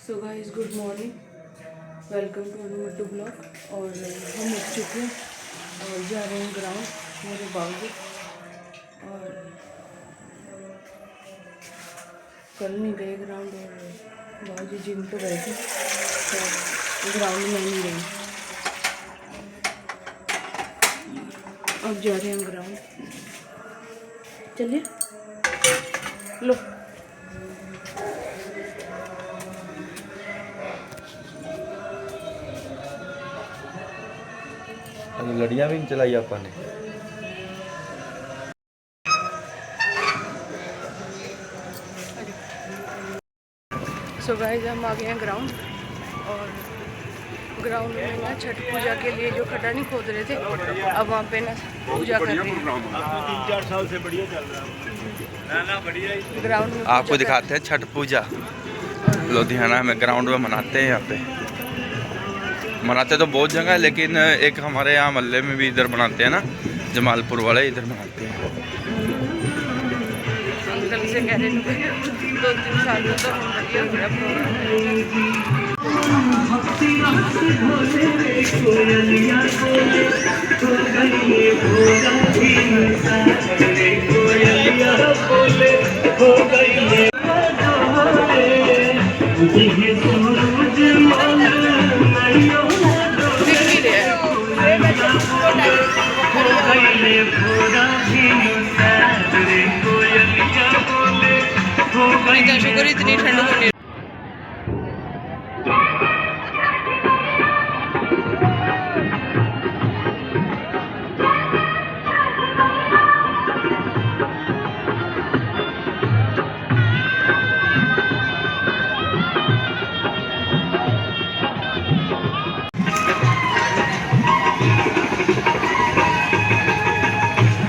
So guys good morning, welcome to Anumattu blog. और हम उठ चुके हैं और जा रहे हैं ग्राउंड मेरे बाबू। और कल नहीं गए ग्राउंड और बाबू जिम तो गए थे, तो ग्राउंड में नहीं गए। अब जा रहे हैं ग्राउंड, चलिए लो। लड़ियाँ भी नहीं चलाई आपा ने। सो गाइस हम आ गए हैं ग्राउंड। और ग्राउंड में ना छठ पूजा के लिए जो खड्डा नहीं खोद रहे थे, अब वहाँ पे ना पूजा कर रहे हैं। 3-4 साल से बढ़िया चल रहा है। बढ़िया ग्राउंड में आपको दिखाते हैं छठ पूजा लुधियाना में ग्राउंड में मनाते हैं। यहाँ पे मनाते तो बहुत जगह है, लेकिन एक हमारे यहाँ मोहल्ले में भी इधर मनाते हैं ना, जमालपुर वाले इधर मनाते हैं। अंकल से कह रहे थे 2-3 साल में तो बढ़िया हो गया प्रोग्राम। शुक्र इतनी ठंड को नहीं।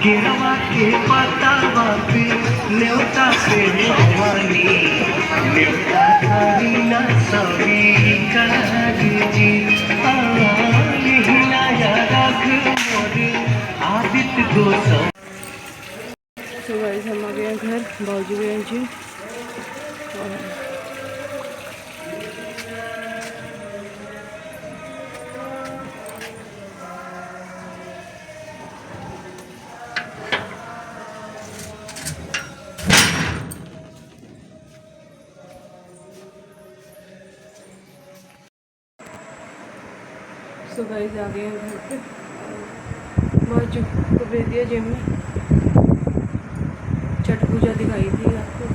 गिरवा के पता बापी न्योता से भवानी न्योता थारी ना सभी जी यही नया रख मोर आदित्य गोसा। तो गाइस हम आ गए हैं घर, बाजू गए जी। तो गाइस आ गए हैं घर पे। बाजू को भेज दिया जिम में। छठ पूजा दिखाई थी आपको,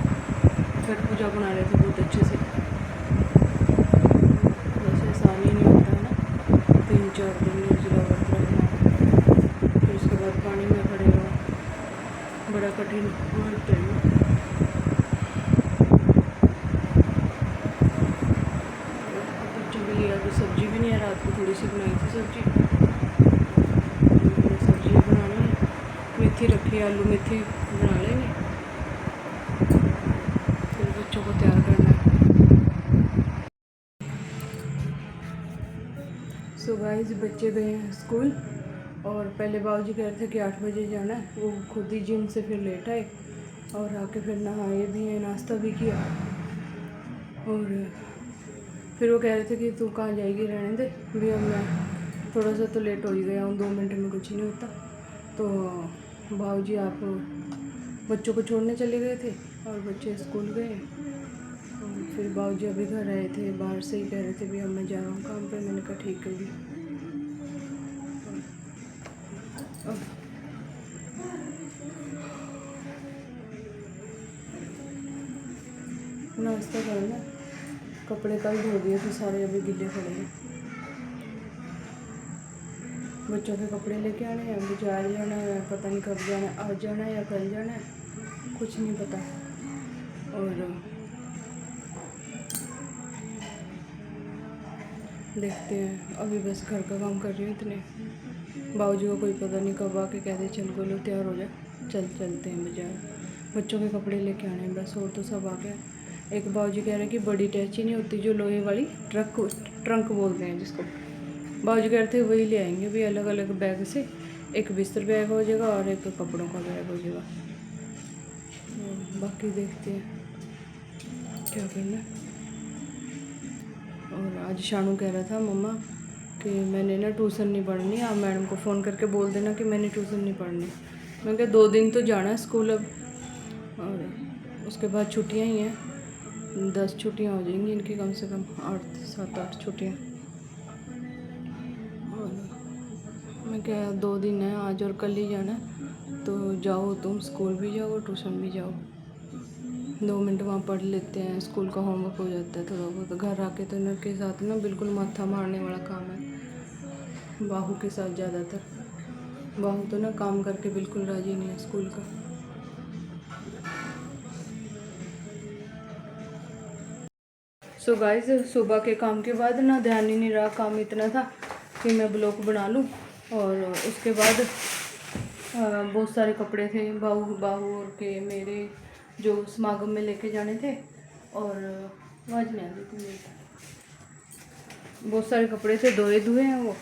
छठ पूजा बना रहे थे बहुत अच्छे से। वैसे आसान ही नहीं होता है ना, 3-4 दिन निर्जला व्रत रखना, फिर उसके बाद पानी में खड़े रहो, बड़ा कठिन व्रत है ना। बच्चों के लिए अभी सब्जी भी नहीं है, रात को थोड़ी सी बनाई थी सब्जी बनानी है। मेथी रखी है, आलू मेथी बना लेंगे, फिर बच्चों को तैयार करना है। सो गाइस बच्चे गए हैं स्कूल। और पहले बाबूजी कह रहे थे कि 8 बजे जाना है, वो खुद ही जिम से फिर लेट आए और आके फिर नहाए भी हैं, नाश्ता भी किया। और फिर वो कह रहे थे कि तू कहाँ जाएगी, रहने दे भी, अब मैं थोड़ा सा तो लेट हो ही गया हूँ, 2 मिनट में कुछ नहीं होता। तो बाबूजी आप बच्चों को छोड़ने चले गए थे और बच्चे स्कूल गए। और फिर बाबूजी अभी घर आए थे, बाहर से ही कह रहे थे भी अब मैं जा रहा हूँ काम पे। मैंने कहा ठीक है जी। नाश्ता करना, कपड़े कल धो दिए थे सारे, अभी गिले पड़े हैं। बच्चों के कपड़े लेके आने हैं, बाजार जाना है, पता नहीं कब जाना है, आज जाना है या कल जाना है, कुछ नहीं पता। और देखते हैं, अभी बस घर का काम कर रही हूँ इतने। बाबूजी को कोई पता नहीं कब आके कहते चल बोलो तैयार हो जा, चलते हैं बाजार। बच्चों के कपड़े लेके आने हैं बस, और तो सब आ गया। एक बाबूजी कह रहे हैं कि बड़ी टैची नहीं होती जो लोहे वाली, ट्रंक बोलते हैं जिसको, बाबूजी कह रहे थे वही ले आएंगे भी, अलग अलग बैग से। एक बिस्तर बैग हो जाएगा और एक कपड़ों का बैग हो जाएगा। बाकी देखते हैं क्या करना है। और आज शानू कह रहा था मम्मा कि मैंने ना ट्यूशन नहीं पढ़नी, आप मैडम को फ़ोन करके बोल देना कि मैंने ट्यूशन नहीं पढ़नी। मैं कहा 2 दिन तो जाना है स्कूल अब, और उसके बाद छुट्टियां ही हैं, 10 छुट्टियां हो जाएंगी इनकी, कम से कम 7-8 छुट्टियां। और मैं क्या 2 दिन है, आज और कल ही जाना है, तो जाओ तुम, स्कूल भी जाओ और ट्यूशन भी जाओ। 2 मिनट वहाँ पढ़ लेते हैं, स्कूल का होमवर्क हो जाता है थोड़ा बहुत। घर आके तो इनके साथ ना बिल्कुल माथा मारने वाला काम है, बाहू के साथ ज़्यादातर। बाहू तो ना काम करके बिल्कुल राजी नहीं है स्कूल का। सो गाइस, सुबह के काम के बाद ना ध्यान ही नहीं रहा, काम इतना था कि मैं ब्लॉग बना लूँ। और उसके बाद बहुत सारे कपड़े थे बाहू और के मेरे, जो समागम में लेके जाने थे। और आवाज़ नहीं आ रही थी, बहुत सारे कपड़े थे, धोए हैं वो,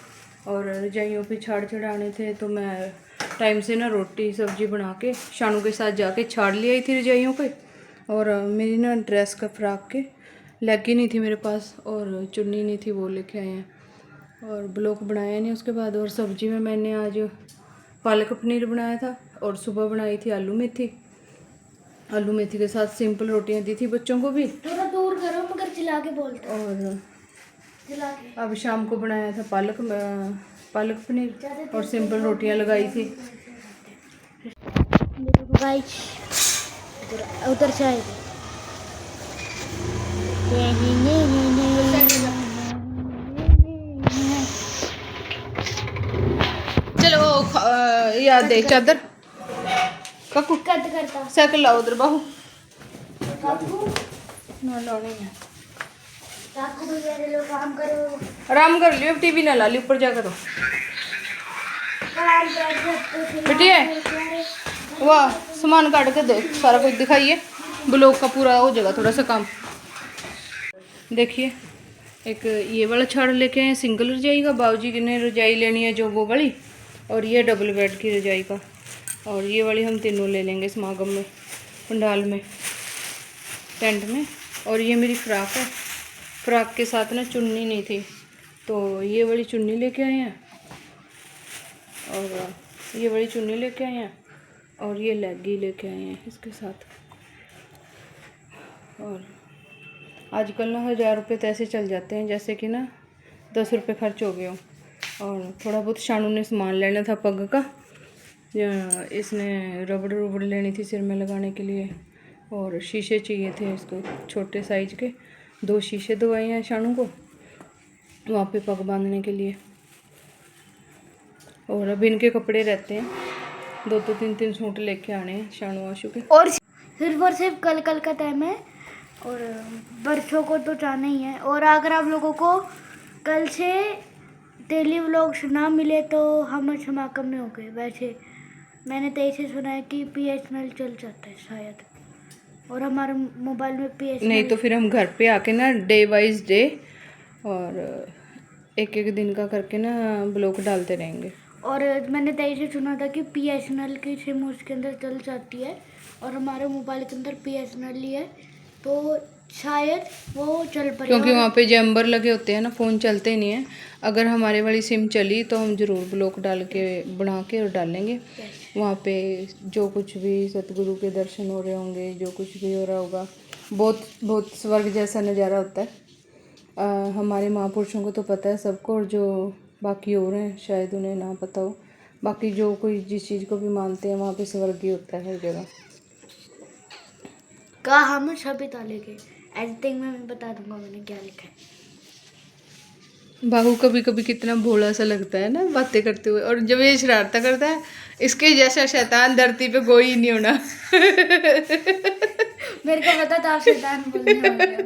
और रजाइयों पे छाड़ चढ़ाने थे। तो मैं टाइम से ना रोटी सब्जी बना के शानू के साथ जाके छाड़ ले आई थी रजाइयों पे। और मेरी ना ड्रेस का फ्रॉक के लेग ही नहीं थी मेरे पास, और चुन्नी नहीं थी, वो लेके आए हैं। और ब्लॉक बनाया नहीं उसके बाद। और सब्जी में मैंने आज पालक पनीर बनाया था, और सुबह बनाई थी आलू मेथी के साथ सिंपल रोटियां दी थी बच्चों को भी। थोड़ा दूर करो मगर चिल्ला के बोलते और चिल्ला के। अब शाम को बनाया था पालक पनीर और सिंपल रोटियां लगाई थी। देखो गाइस, उधर से आए चलो याद देख चादर काकू कट करता साइकिल लाओ उधर बाहू काकू ना लानी है। काकू भैया ले लो, काम करो, आराम कर लियो, टीवी ना ला ली ऊपर जाकर। तो काम बैठ सकते थे। बेटी है वाह, सामान काट के दे, सारा कुछ दिखाइए, ब्लॉग का पूरा हो जाएगा थोड़ा सा काम। देखिए, एक ये वाला छाड़ लेके आए सिंगल रजाई का, बाबूजी ने रजाई लेनी है जो वो वाली, और ये डबल बेड की रजाई का। और ये वाली हम तीनों ले लेंगे समागम में, पंडाल में, टेंट में। और ये मेरी फ्रॉक है, फ्रॉक के साथ ना चुन्नी नहीं थी, तो ये वाली चुन्नी लेके आए हैं, और ये वाली चुन्नी लेके आए हैं, और ये लेगी लेके आए हैं इसके साथ। और आजकल ना 1000 रुपये तो ऐसे चल जाते हैं जैसे कि ना 10 रुपये खर्च हो गए हो। और थोड़ा बहुत शानू ने सामान लेना था पग का, इसने रबड़ लेनी थी सिर में लगाने के लिए, और शीशे चाहिए थे इसको छोटे साइज के, 2 शीशे दवाए हैं शानू को वहाँ पे पग बांधने के लिए। और अब इनके कपड़े रहते हैं, 2 3 सूट लेके आने हैं शानू आशू के। और सिर्फ कल का टाइम है, और बरसों को तो जाना ही है। और अगर आप लोगों को कल से डेली व्लॉग्स ना मिले तो हम समागम में हो गए। वैसे मैंने तो ऐसे सुना है कि PSNL चल जाता है शायद, और हमारे मोबाइल में PSNL नहीं तो फिर हम घर पे आके ना डे वाइज डे और एक दिन का करके ना ब्लॉग डालते रहेंगे। और मैंने तो ऐसे सुना था कि PSNL की सिम उसके अंदर चल जाती है, और हमारे मोबाइल के अंदर PSNL ही है, तो शायद वो चल पड़ेगा। क्योंकि वहाँ पे जैम्बर लगे होते हैं ना, फ़ोन चलते नहीं हैं। अगर हमारे वाली सिम चली तो हम ज़रूर ब्लॉग डाल के बना के और डालेंगे। वहाँ पे जो कुछ भी सतगुरु के दर्शन हो रहे होंगे, जो कुछ भी हो रहा होगा, बहुत स्वर्ग जैसा नज़ारा होता है। हमारे महापुरुषों को तो पता है सबको, और जो बाकी हो रहे हैं शायद उन्हें ना पता हो। बाकी जो कोई जिस चीज़ को भी मानते हैं वहाँ पे स्वर्ग ही होता है हर जगह। का हम सभी डालेंगे, एडिटिंग में मैं बता दूंगा मैंने क्या लिखा है। बाहू कभी कभी कितना भोला सा लगता है ना बातें करते हुए, और जब ये शरारता करता है, इसके जैसा शैतान धरती पे कोई ही नहीं होना। मेरे को पता था आप शैतान बोलने वाले हो।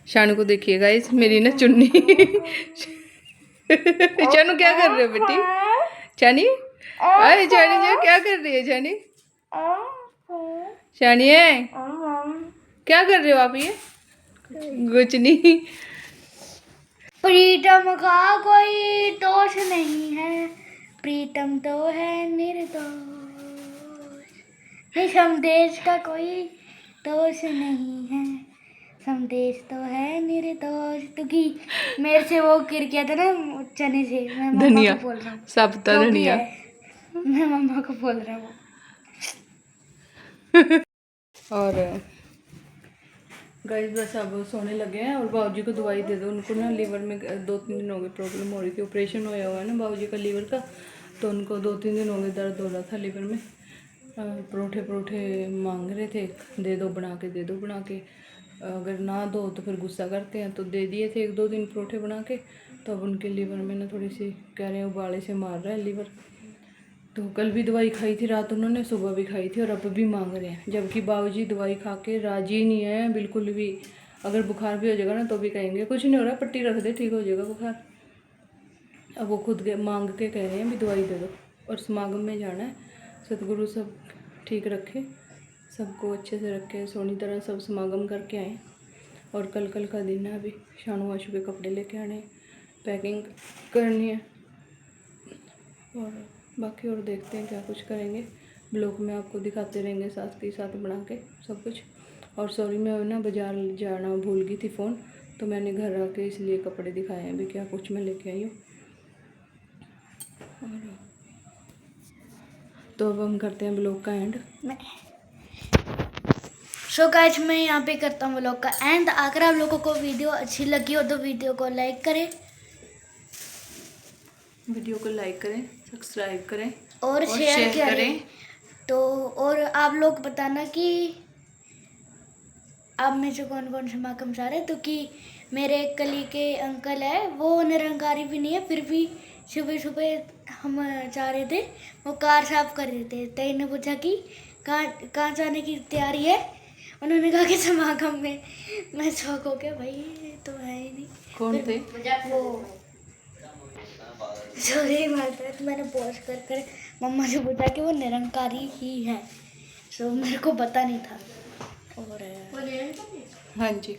शानू को देखिए गाइस, मेरी ना चुन्नी। शानू क्या कर रहे हो बेटी? चानी, अरे चानी जी क्या कर रही है चानी? चानी है क्या कर रहे हो आप? ये कुछ नहीं। प्रीतम का कोई दोष नहीं है, प्रीतम तो है निर्दोष, निसम देश का कोई दोष नहीं है, संदेश तो है निर्दोष, क्योंकि मेरे से वो गिर गया था ना चने से। मैं मम्मा धनिया, को बोल रहा हूँ, साबुता जो भी धनिया। है, मैं मम्मा को बोल रहा हूँ। और गाइस बस अब सोने लगे हैं और बाबूजी को दवाई दे दो। उनको ना लीवर में 2-3 दिन हो गए प्रॉब्लम हो रही थी, ऑपरेशन होया हुआ है ना बाबूजी का लीवर का, तो उनको 2-3 दिन हो गए दर्द हो रहा था लीवर में। परोठे परोठे मांग रहे थे, दे दो बना के, दे दो बना के। अगर ना दो तो फिर गुस्सा करते हैं, तो दे दिए थे 1-2 दिन परोठे बना के। तो अब उनके लीवर में ना थोड़ी सी कह रहे हैं उबाले से मार रहा है लीवर। तो कल भी दवाई खाई थी रात उन्होंने, सुबह भी खाई थी और अब भी मांग रहे हैं, जबकि बाबूजी दवाई खा के राजी नहीं है बिल्कुल भी। अगर बुखार भी हो जाएगा ना तो भी कहेंगे कुछ नहीं हो रहा, पट्टी रख दे ठीक हो जाएगा बुखार। अब वो खुद मांग के कह रहे हैं भी दवाई दे दो। और समागम में जाना है, सतगुरु सब ठीक रखे, सबको अच्छे से रखे, सोनी तरह सब समागम करके आए। और कल का दिन है, अभी शानू आशू के कपड़े लेके आने, पैकिंग करनी है और बाकी और देखते हैं क्या कुछ करेंगे। ब्लॉग में आपको दिखाते रहेंगे साथ के साथ बना के सब कुछ। और सॉरी मैं ना बाज़ार जाना भूल गई थी फ़ोन, तो मैंने घर आके इसलिए कपड़े दिखाए हैं अभी क्या कुछ मैं लेके आई हूँ। और तो अब हम करते हैं ब्लॉग का एंड। सो गाइस मैं यहाँ पे करता हूँ व्लॉग का एंड। अगर आप लोगों को वीडियो अच्छी लगी हो तो वीडियो को लाइक करें सब्सक्राइब करें और शेयर करें। तो और आप लोग बताना कि आप में से कौन कौन समागम जा रहे हैं। तो कि मेरे एक कली के अंकल है, वो निरंकारी भी नहीं है, फिर भी सुबह सुबह हम जा रहे थे, वो कार साफ कर रहे थे। तो इन्हें पूछा कि कहाँ जाने की तैयारी है, उन्होंने कहा कि समागम में। मैं शौक हो गया, भाई ये तो है ही नहीं। कौन थे? वो सॉरी मारता, तो मैंने पॉज कर मम्मा से पूछा कि वो निरंकारी ही है, सो मेरे को पता नहीं था। और हाँ जी,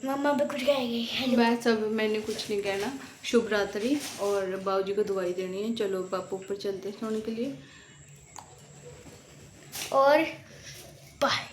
मम्मा भी कुछ कहेगी। बस अब मैंने कुछ नहीं कहना। शुभ रात्रि, और बाबूजी को दवाई देनी है। चलो पापा ऊपर चलते हैं सोने के लिए। और बाय।